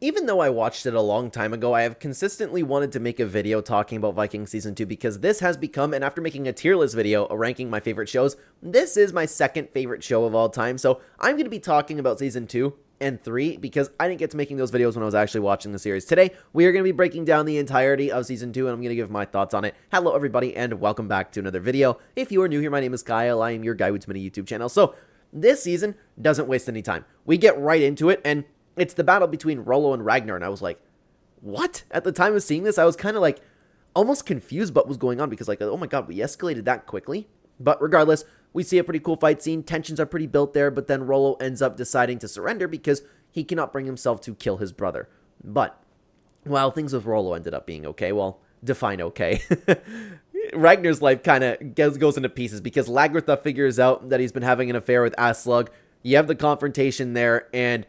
Even though I watched it a long time ago, I have consistently wanted to make a video talking about Vikings Season 2 because this has become, and after making a tier list video ranking my favorite shows, this is my second favorite show of all time. So I'm going to be talking about Season 2 and 3 because I didn't get to making those videos when I was actually watching the series. Today, we are going to be breaking down the entirety of Season 2 and I'm going to give my thoughts on it. Hello everybody and welcome back to another video. If you are new here, my name is Kyle. I am your guy with many YouTube channel. So this season doesn't waste any time. We get right into it, and it's the battle between Rollo and Ragnar, and I was like, what? At the time of seeing this, I was kind of like, almost confused what was going on, because like, oh my god, we escalated that quickly. But regardless, we see a pretty cool fight scene, tensions are pretty built there, but then Rollo ends up deciding to surrender because he cannot bring himself to kill his brother. But, while things with Rollo ended up being okay, well, define okay. Ragnar's life kind of goes into pieces because Lagertha figures out that he's been having an affair with Aslug. You have the confrontation there, and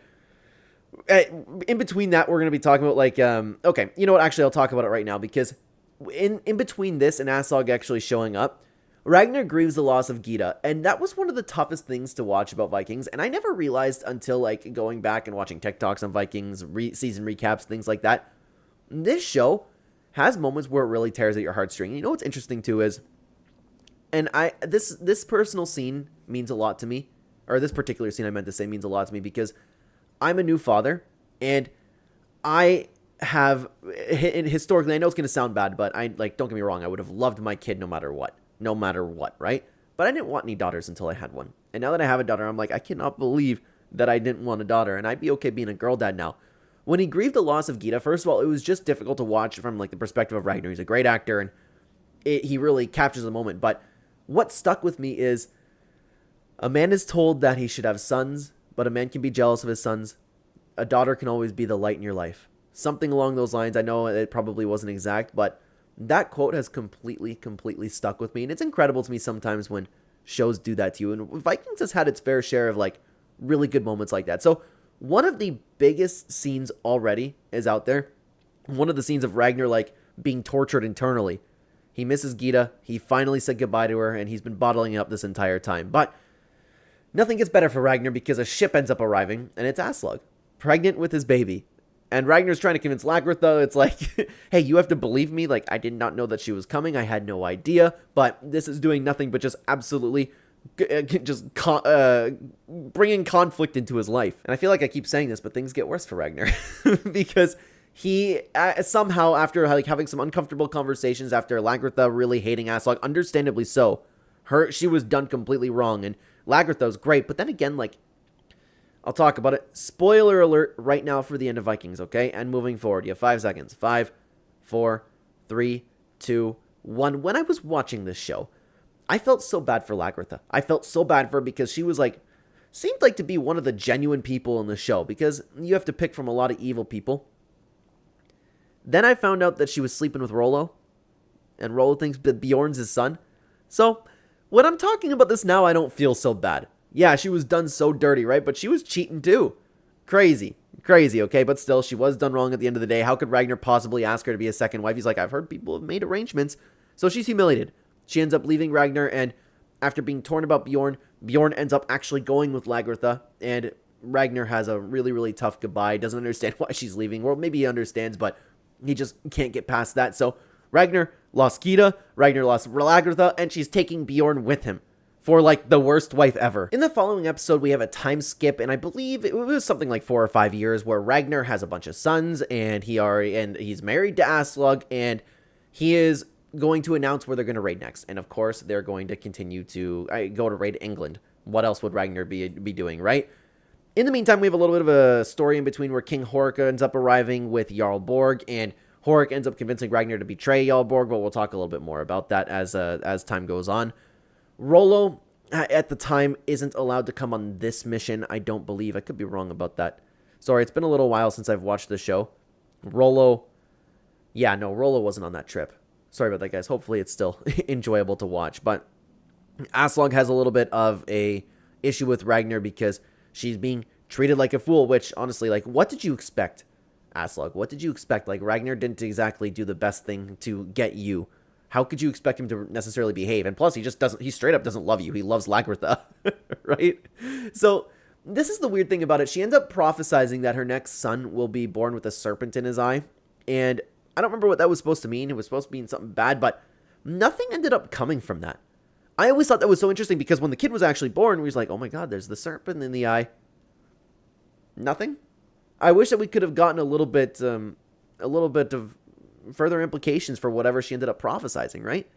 in between that, we're going to be talking about, like, okay, you know what, actually, I'll talk about it right now, because in between this and Aslug actually showing up, Ragnar grieves the loss of Gita, and that was one of the toughest things to watch about Vikings, and I never realized until, like, going back and watching TikToks on Vikings, season recaps, things like that, this show has moments where it really tears at your heartstring. You know what's interesting, too, is, and this personal scene means a lot to me, or this particular scene I meant to say means a lot to me, because I'm a new father, and I have, historically, I know it's going to sound bad, but don't get me wrong, I would have loved my kid no matter what, right? But I didn't want any daughters until I had one. And now that I have a daughter, I'm like, I cannot believe that I didn't want a daughter, and I'd be okay being a girl dad now. When he grieved the loss of Gita, first of all, it was just difficult to watch from, like, the perspective of Ragnar. He's a great actor, and he really captures the moment. But what stuck with me is, a man is told that he should have sons, but a man can be jealous of his sons. A daughter can always be the light in your life. Something along those lines. I know it probably wasn't exact, but that quote has completely stuck with me. And it's incredible to me sometimes when shows do that to you. And Vikings has had its fair share of, like, really good moments like that. So one of the biggest scenes already is out there. One of the scenes of Ragnar, like, being tortured internally. He misses Gita. He finally said goodbye to her, and he's been bottling it up this entire time. But nothing gets better for Ragnar because a ship ends up arriving, and it's Aslug, pregnant with his baby. And Ragnar's trying to convince Lagertha. It's like, hey, you have to believe me. Like, I did not know that she was coming. I had no idea. But this is doing nothing but just absolutely bringing conflict into his life. And I feel like I keep saying this, but things get worse for Ragnar. Because he somehow, after like having some uncomfortable conversations, after Lagertha really hating Aslug, understandably so, she was done completely wrong. And Lagertha was great. But then again, like, I'll talk about it. Spoiler alert right now for the end of Vikings, okay? And moving forward, you have 5 seconds. 5, 4, 3, 2, 1. When I was watching this show, I felt so bad for Lagertha. I felt so bad for her because she was like, seemed like to be one of the genuine people in the show, because you have to pick from a lot of evil people. Then I found out that she was sleeping with Rollo, and Rollo thinks that Bjorn's his son. So when I'm talking about this now, I don't feel so bad. Yeah, she was done so dirty, right? But she was cheating too. Crazy, okay? But still, she was done wrong at the end of the day. How could Ragnar possibly ask her to be a second wife? He's like, I've heard people have made arrangements. So she's humiliated. She ends up leaving Ragnar, and after being torn about Bjorn, Bjorn ends up actually going with Lagertha, and Ragnar has a really tough goodbye. Doesn't understand why she's leaving. Well, maybe he understands, but he just can't get past that. So Ragnar lost Gita, Ragnar lost Lagertha, and she's taking Bjorn with him for, like, the worst wife ever. In the following episode, we have a time skip, and I believe it was something like 4 or 5 years, where Ragnar has a bunch of sons, and he's married to Aslug, and he is going to announce where they're going to raid next. And of course, they're going to continue to go to raid England. What else would Ragnar be doing, right? In the meantime, we have a little bit of a story in between where King Horik ends up arriving with Jarl Borg, and Horik ends up convincing Ragnar to betray Jarl Borg, but we'll talk a little bit more about that as time goes on. Rollo, at the time, isn't allowed to come on this mission, I don't believe. I could be wrong about that. Sorry, it's been a little while since I've watched the show. Rollo wasn't on that trip. Sorry about that, guys. Hopefully it's still enjoyable to watch. But Aslug has a little bit of a issue with Ragnar because she's being treated like a fool, which, honestly, like, what did you expect, Aslug? What did you expect? Like, Ragnar didn't exactly do the best thing to get you. How could you expect him to necessarily behave? And plus, he straight up doesn't love you. He loves Lagertha, right? So this is the weird thing about it. She ends up prophesizing that her next son will be born with a serpent in his eye. And I don't remember what that was supposed to mean. It was supposed to mean something bad, but nothing ended up coming from that. I always thought that was so interesting because when the kid was actually born, we was like, oh my God, there's the serpent in the eye. Nothing. I wish that we could have gotten a little bit of further implications for whatever she ended up prophesizing, right?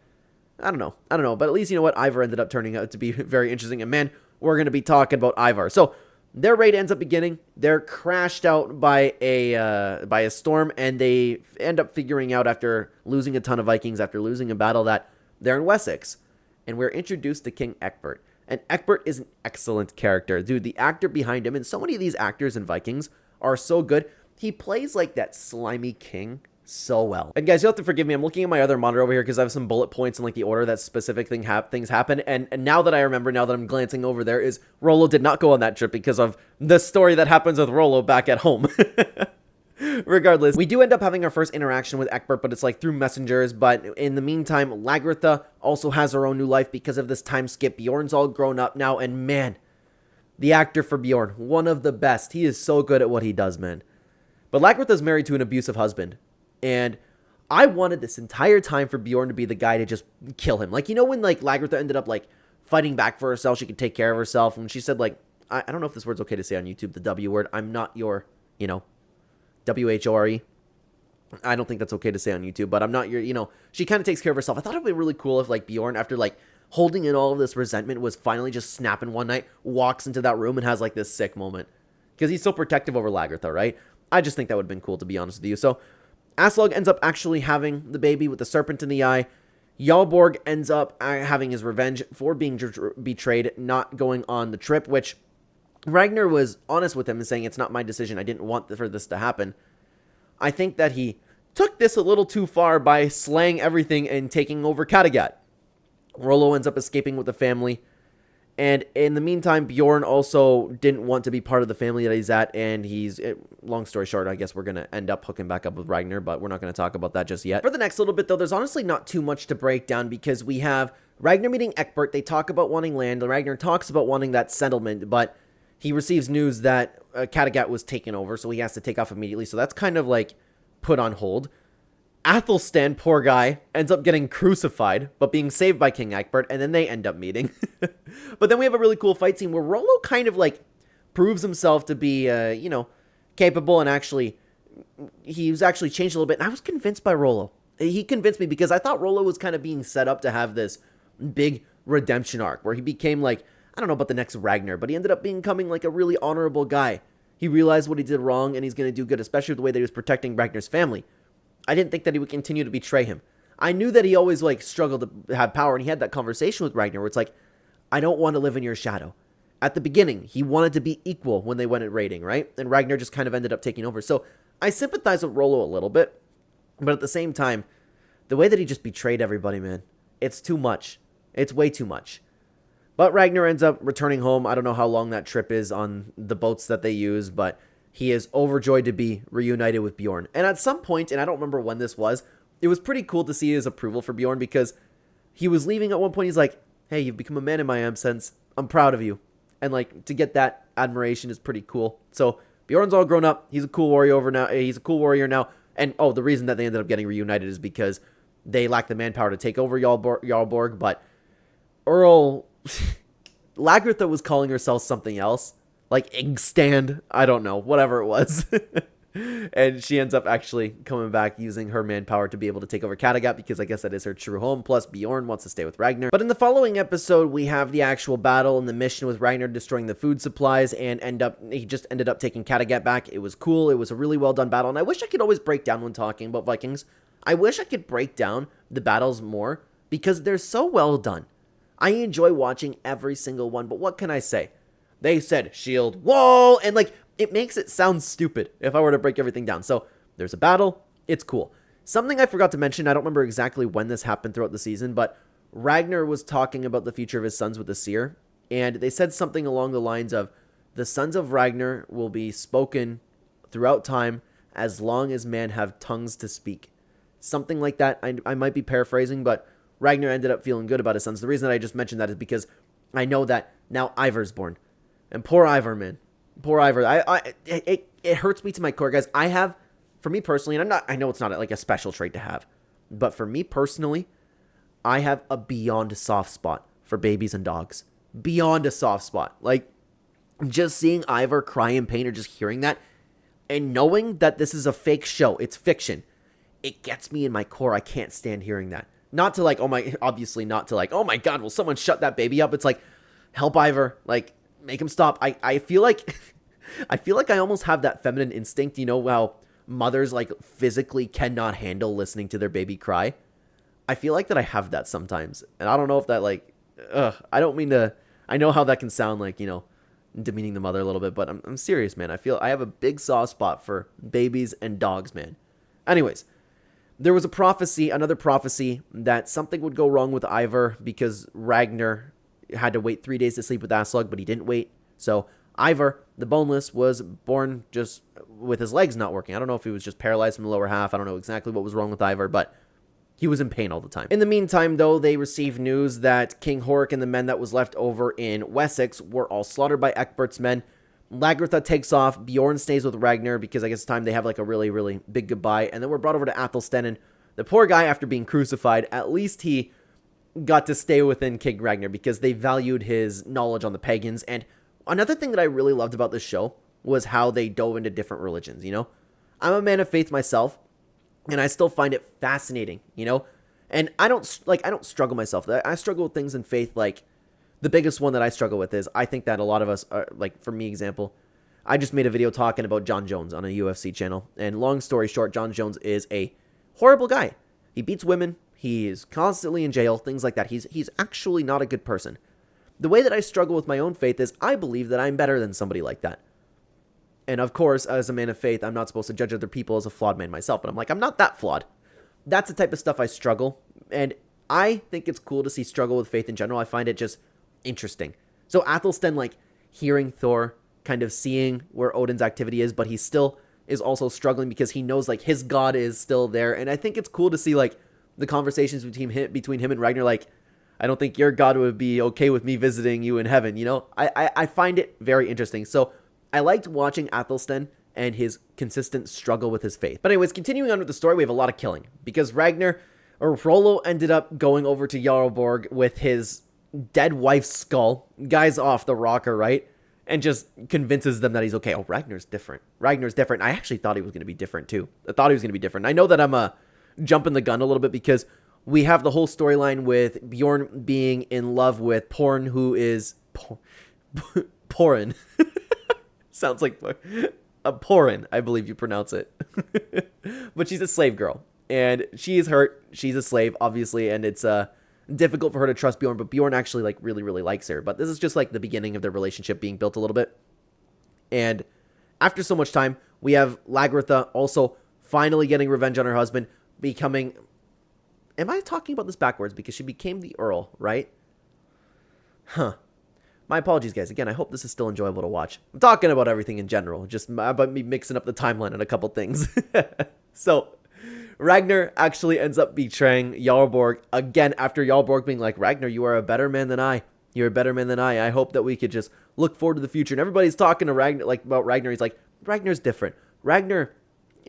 I don't know. But at least, you know what? Ivar ended up turning out to be very interesting. And man, we're going to be talking about Ivar. So their raid ends up beginning. They're crashed out by a storm, and they end up figuring out after losing a ton of Vikings, after losing a battle, that they're in Wessex. And we're introduced to King Egbert. And Egbert is an excellent character. Dude, the actor behind him, and so many of these actors in Vikings are so good. He plays like that slimy king so well. And guys, you'll have to forgive me. I'm looking at my other monitor over here because I have some bullet points in like the order that specific things happen. And now that I remember, now that I'm glancing over there, is Rollo did not go on that trip because of the story that happens with Rollo back at home. Regardless, we do end up having our first interaction with Egbert, but it's like through messengers. But in the meantime, Lagertha also has her own new life because of this time skip. Bjorn's all grown up now, and man, the actor for Bjorn, one of the best. He is so good at what he does, man. But Lagertha's married to an abusive husband. And I wanted this entire time for Bjorn to be the guy to just kill him. Like, you know when, like, Lagertha ended up, like, fighting back for herself, she could take care of herself. And she said, like, I don't know if this word's okay to say on YouTube, the W word. I'm not your, you know, WHORE. I don't think that's okay to say on YouTube, but I'm not your, you know, she kind of takes care of herself. I thought it would be really cool if, like, Bjorn, after, like, holding in all of this resentment, was finally just snapping one night, walks into that room and has, like, this sick moment. Because he's so protective over Lagertha, right? I just think that would have been cool, to be honest with you. So Aslog ends up actually having the baby with the serpent in the eye. Jarlborg ends up having his revenge for being betrayed, not going on the trip, which Ragnar was honest with him and saying, it's not my decision. I didn't want for this to happen. I think that he took this a little too far by slaying everything and taking over Kattegat. Rollo ends up escaping with the family. And in the meantime, Bjorn also didn't want to be part of the family that he's at, and he's, long story short, I guess we're going to end up hooking back up with Ragnar, but we're not going to talk about that just yet. For the next little bit, though, there's honestly not too much to break down, because we have Ragnar meeting Egbert. They talk about wanting land. Ragnar talks about wanting that settlement, but he receives news that Kattegat was taken over, so he has to take off immediately, so that's kind of like put on hold. Athelstan, poor guy, ends up getting crucified, but being saved by King Egbert, and then they end up meeting. But then we have a really cool fight scene where Rollo kind of, like, proves himself to be, you know, capable, and actually, he was actually changed a little bit, and I was convinced by Rollo. He convinced me, because I thought Rollo was kind of being set up to have this big redemption arc, where he became, like, I don't know about the next Ragnar, but he ended up becoming, like, a really honorable guy. He realized what he did wrong, and he's going to do good, especially with the way that he was protecting Ragnar's family. I didn't think that he would continue to betray him. I knew that he always, like, struggled to have power, and he had that conversation with Ragnar where it's like, I don't want to live in your shadow. At the beginning, he wanted to be equal when they went at raiding, right? And Ragnar just kind of ended up taking over. So I sympathize with Rollo a little bit, but at the same time, the way that he just betrayed everybody, man, it's too much. It's way too much. But Ragnar ends up returning home. I don't know how long that trip is on the boats that they use, but he is overjoyed to be reunited with Bjorn. And at some point, and I don't remember when this was, it was pretty cool to see his approval for Bjorn, because he was leaving at one point. He's like, hey, you've become a man in my absence. I'm proud of you. And, like, to get that admiration is pretty cool. So Bjorn's all grown up. He's a cool warrior now. He's a cool warrior now. And, oh, the reason that they ended up getting reunited is because they lacked the manpower to take over Jarlborg. But Earl, Lagertha was calling herself something else. Like Igstand, I don't know, whatever it was. And she ends up actually coming back using her manpower to be able to take over Kattegat, because I guess that is her true home. Plus, Bjorn wants to stay with Ragnar. But in the following episode, we have the actual battle and the mission with Ragnar destroying the food supplies, and he just ended up taking Kattegat back. It was cool. It was a really well done battle, and I wish I could always break down when talking about Vikings. I wish I could break down the battles more, because they're so well done. I enjoy watching every single one, but what can I say? They said shield wall, and like, it makes it sound stupid if I were to break everything down. So there's a battle. It's cool. Something I forgot to mention, I don't remember exactly when this happened throughout the season, but Ragnar was talking about the future of his sons with the seer, and they said something along the lines of, the sons of Ragnar will be spoken throughout time as long as men have tongues to speak. Something like that. I might be paraphrasing, but Ragnar ended up feeling good about his sons. The reason that I just mentioned that is because I know that now Ivar's born. And poor Ivar, man. Poor Ivar. It hurts me to my core, guys. For me personally, and I know it's not like a special trait to have, but for me personally, I have a beyond soft spot for babies and dogs. Beyond a soft spot. Like, just seeing Ivar cry in pain or just hearing that, and knowing that this is a fake show, it's fiction, it gets me in my core. I can't stand hearing that. Not to like, obviously not to like, oh my God, will someone shut that baby up? It's like, help Ivar, like, make him stop. I feel like, I feel like I almost have that feminine instinct, you know, how mothers like physically cannot handle listening to their baby cry. I feel like that I have that sometimes. And I don't know if that like, I don't mean to, I know how that can sound like, you know, demeaning the mother a little bit, but I'm serious, man. I have a big soft spot for babies and dogs, man. Anyways, there was another prophecy that something would go wrong with Ivar because Ragnar had to wait 3 days to sleep with Aslug, but he didn't wait. So Ivar, the boneless, was born just with his legs not working. I don't know if he was just paralyzed from the lower half. I don't know exactly what was wrong with Ivar, but he was in pain all the time. In the meantime, though, they received news that King Horik and the men that was left over in Wessex were all slaughtered by Eckbert's men. Lagertha takes off. Bjorn stays with Ragnar because I guess it's time they have like a really, really big goodbye. And then we're brought over to Athelstan, and the poor guy, after being crucified, at least he got to stay within King Ragnar because they valued his knowledge on the pagans. And another thing that I really loved about this show was how they dove into different religions, you know? I'm a man of faith myself, and I still find it fascinating, you know? And I don't struggle myself. I struggle with things in faith. Like, the biggest one that I struggle with is I think that a lot of us are, like, for me, example, I just made a video talking about John Jones on a UFC channel. And long story short, John Jones is a horrible guy. He beats women. He is constantly in jail, things like that. He's actually not a good person. The way that I struggle with my own faith is I believe that I'm better than somebody like that. And of course, as a man of faith, I'm not supposed to judge other people as a flawed man myself. But I'm like, I'm not that flawed. That's the type of stuff I struggle. And I think it's cool to see struggle with faith in general. I find it just interesting. So Athelstan, like, hearing Thor, kind of seeing where Odin's activity is, but he still is also struggling because he knows, like, his god is still there. And I think it's cool to see, like, the conversations between him and Ragnar, like, I don't think your god would be okay with me visiting you in heaven, you know? I find it very interesting. So I liked watching Athelstan and his consistent struggle with his faith. But anyways, continuing on with the story, we have a lot of killing because Rollo ended up going over to Jarlborg with his dead wife's skull. Guy's off the rocker, right? And just convinces them that he's okay. Oh, Ragnar's different. I actually thought he was going to be different too. I know that I'm jumping the gun a little bit because we have the whole storyline with Bjorn being in love with Porn, who is Porin. Sounds like a Porin, I believe you pronounce it. But she's a slave girl, and she is hurt. She's a slave, obviously, and it's difficult for her to trust Bjorn, but Bjorn actually like really, really likes her. But this is just like the beginning of their relationship being built a little bit. And after so much time, we have Lagertha also finally getting revenge on her husband, becoming... Am I talking about this backwards? Because she became the Earl, right? Huh. My apologies, guys. Again, I hope this is still enjoyable to watch. I'm talking about everything in general, just about me mixing up the timeline and a couple things. So, Ragnar actually ends up betraying Jarlborg again after Jarlborg being like, Ragnar, you are a better man than I. You're a better man than I. I hope that we could just look forward to the future. And everybody's talking to Ragnar, like, about Ragnar. He's like, Ragnar's different. Ragnar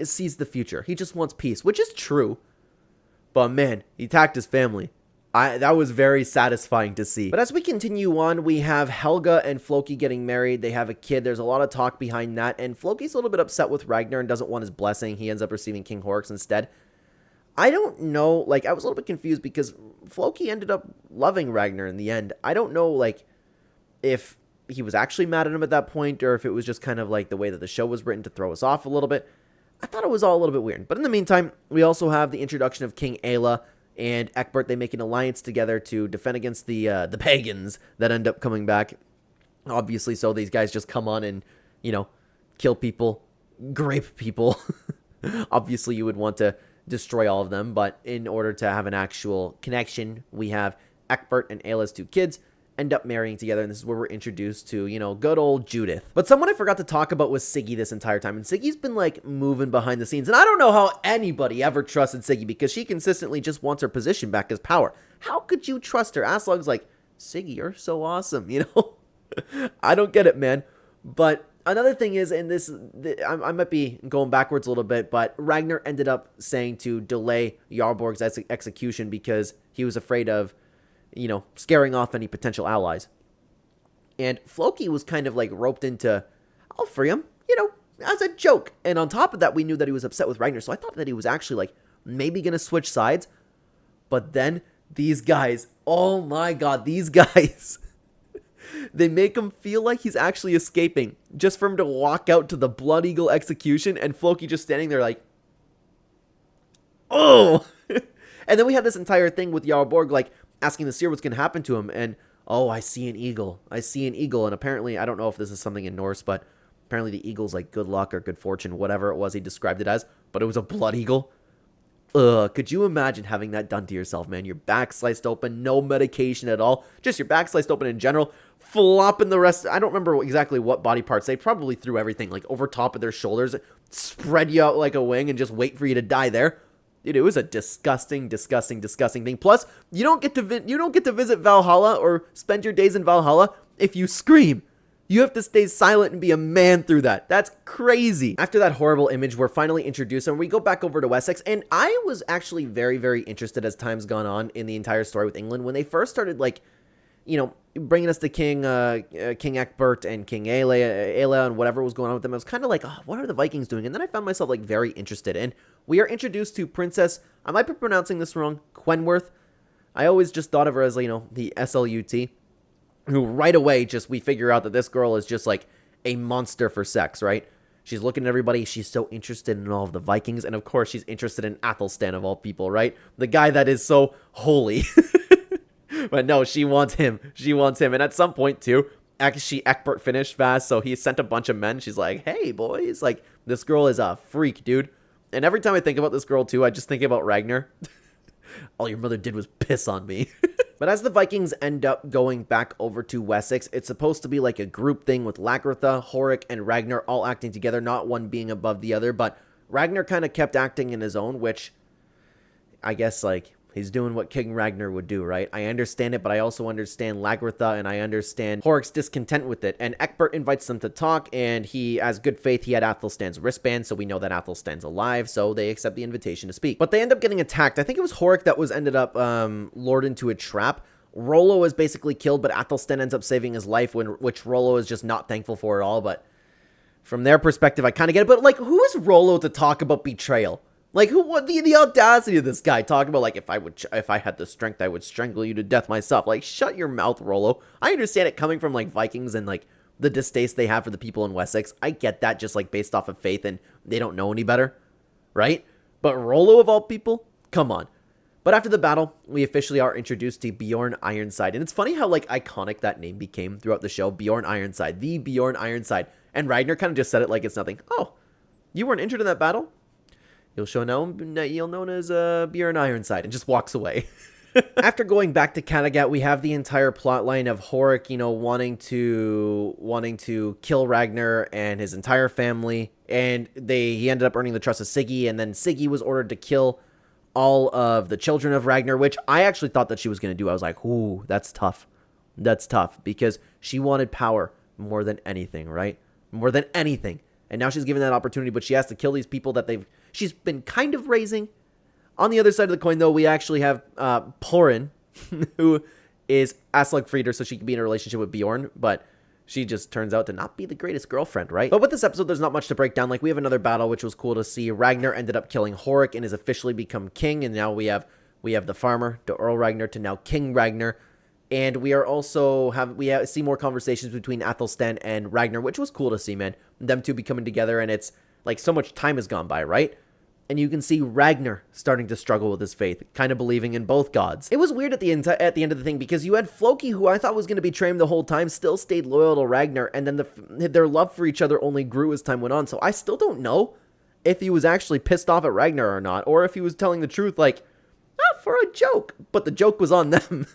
sees the future. He just wants peace, which is true. But man, he attacked his family. That was very satisfying to see. But as we continue on, we have Helga and Floki getting married. They have a kid. There's a lot of talk behind that. And Floki's a little bit upset with Ragnar and doesn't want his blessing. He ends up receiving King Horik's instead. I don't know. Like, I was a little bit confused because Floki ended up loving Ragnar in the end. I don't know, like, if he was actually mad at him at that point or if it was just kind of like the way that the show was written to throw us off a little bit. I thought it was all a little bit weird. But in the meantime, we also have the introduction of King Aela and Eckbert. They make an alliance together to defend against the pagans that end up coming back. Obviously, so these guys just come on and, you know, kill people, grape people. Obviously, you would want to destroy all of them. But in order to have an actual connection, we have Eckbert and Aela's two kids end up marrying together, and this is where we're introduced to, you know, good old Judith. But someone I forgot to talk about was Siggy this entire time, and Siggy's been, like, moving behind the scenes, and I don't know how anybody ever trusted Siggy, because she consistently just wants her position back as power. How could you trust her? Aslog's like, Siggy, you're so awesome, you know? I don't get it, man. But another thing is, and I might be going backwards a little bit, but Ragnar ended up saying to delay Jarlborg's execution because he was afraid of, scaring off any potential allies. And Floki was kind of like roped into, I'll free him, as a joke. And on top of that, we knew that he was upset with Ragnar, so I thought that he was actually like maybe going to switch sides. But then these guys, oh my god, these guys, they make him feel like he's actually escaping just for him to walk out to the Blood Eagle execution and Floki just standing there like, oh. And then we had this entire thing with Jarlborg like asking the seer what's going to happen to him, and oh, I see an eagle. I see an eagle. And apparently, I don't know if this is something in Norse, but apparently the eagle's like good luck or good fortune, whatever it was he described it as, but it was a blood eagle. Could you imagine having that done to yourself, man? Your back sliced open, no medication at all, just your back sliced open in general, flopping the rest. I don't remember exactly what body parts. They probably threw everything like over top of their shoulders, spread you out like a wing, and just wait for you to die there. Dude, it was a disgusting, disgusting, disgusting thing. Plus, you don't get to visit Valhalla or spend your days in Valhalla if you scream. You have to stay silent and be a man through that. That's crazy. After that horrible image, we're finally introduced, and we go back over to Wessex, and I was actually very, very interested as time's gone on in the entire story with England. When they first started, like, bringing us to King Egbert and King Aela and whatever was going on with them, I was kind of like, oh, what are the Vikings doing? And then I found myself, like, very interested, and we are introduced to Princess, I might be pronouncing this wrong, Quenworth. I always just thought of her as, the SLUT. Who right away we figure out that this girl is just like a monster for sex, right? She's looking at everybody. She's so interested in all of the Vikings. And of course, she's interested in Athelstan of all people, right? The guy that is so holy. But no, she wants him. She wants him. And at some point too, actually Egbert finished fast. So he sent a bunch of men. She's like, hey boys, like this girl is a freak, dude. And every time I think about this girl too, I just think about Ragnar. All your mother did was piss on me. But as the Vikings end up going back over to Wessex, it's supposed to be like a group thing with Lagertha, Horik, and Ragnar all acting together, not one being above the other. But Ragnar kind of kept acting in his own, which I guess like he's doing what King Ragnar would do, right? I understand it, but I also understand Lagertha, and I understand Horik's discontent with it. And Egbert invites them to talk, and he, as good faith, he had Athelstan's wristband, so we know that Athelstan's alive, so they accept the invitation to speak. But they end up getting attacked. I think it was Horik that was ended up lured into a trap. Rollo is basically killed, but Athelstan ends up saving his life, which Rollo is just not thankful for at all. But from their perspective, I kind of get it. But, like, who is Rollo to talk about betrayal? Like, what the audacity of this guy talking about, like, if I had the strength, I would strangle you to death myself. Like, shut your mouth, Rollo. I understand it coming from, like, Vikings and, like, the distaste they have for the people in Wessex. I get that just, like, based off of faith and they don't know any better, right? But Rollo, of all people? Come on. But after the battle, we officially are introduced to Bjorn Ironside. And it's funny how, like, iconic that name became throughout the show. Bjorn Ironside. The Bjorn Ironside. And Ragnar kind of just said it like it's nothing. Oh, you weren't injured in that battle? You'll known as Bjorn Ironside, and just walks away. After going back to Kattegat, we have the entire plot line of Horik, wanting to kill Ragnar and his entire family, and he ended up earning the trust of Siggy, and then Siggy was ordered to kill all of the children of Ragnar, which I actually thought that she was going to do. I was like, ooh, that's tough. That's tough, because she wanted power more than anything, right? More than anything. And now she's given that opportunity, but she has to kill these people that she's been kind of raising. On the other side of the coin, though, we actually have Porin, who is Aslug-Frieder, so she can be in a relationship with Bjorn, but she just turns out to not be the greatest girlfriend, right? But with this episode, there's not much to break down. Like, we have another battle, which was cool to see. Ragnar ended up killing Horik and has officially become king, and now we have the farmer, the Earl Ragnar, to now King Ragnar. And we are also see more conversations between Athelstan and Ragnar, which was cool to see, man. Them two be coming together, and it's like so much time has gone by, right? And you can see Ragnar starting to struggle with his faith, kind of believing in both gods. It was weird at the end of the thing, because you had Floki, who I thought was going to betray him the whole time, still stayed loyal to Ragnar, and then their love for each other only grew as time went on. So I still don't know if he was actually pissed off at Ragnar or not, or if he was telling the truth, like, for a joke. But the joke was on them.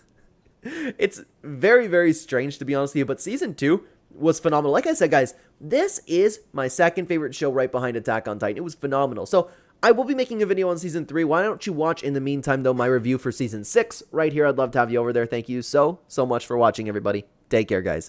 It's very, very strange, to be honest with you, but Season 2 was phenomenal. Like I said, guys, this is my second favorite show right behind Attack on Titan. It was phenomenal. So I will be making a video on Season 3. Why don't you watch, in the meantime, though, my review for Season 6 right here. I'd love to have you over there. Thank you so much for watching, everybody. Take care, guys.